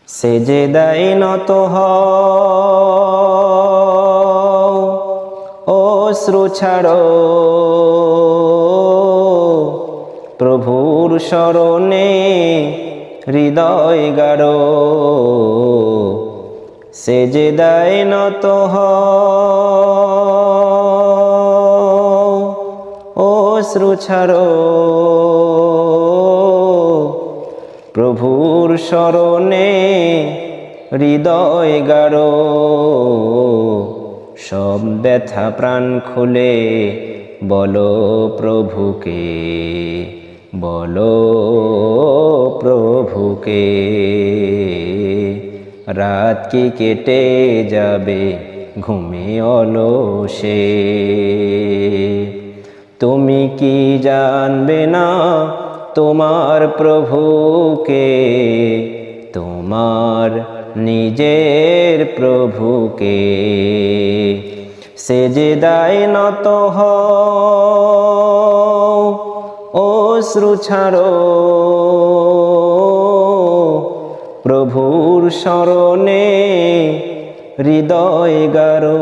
সেজদায় নত হও, অশ্রু ছাড়ো প্রভুর শরণে হৃদয় গাড়ো। সেজদায় নত হও, অশ্রু ছাড়ো প্রভুর শরণে হৃদয় গাড়ো। সব ব্যথা প্রাণ খুলে বলো প্রভুকে, বলো প্রভুকে। রাত কি কেটে যাবে ঘুমে অলসে, তুমি কি জানবে না তোমার প্রভুকে, তোমার নিজের প্রভুকে। সেজদায় নত হও, অশ্রু ছাড়ো প্রভুর শরণে হৃদয় গাড়ো।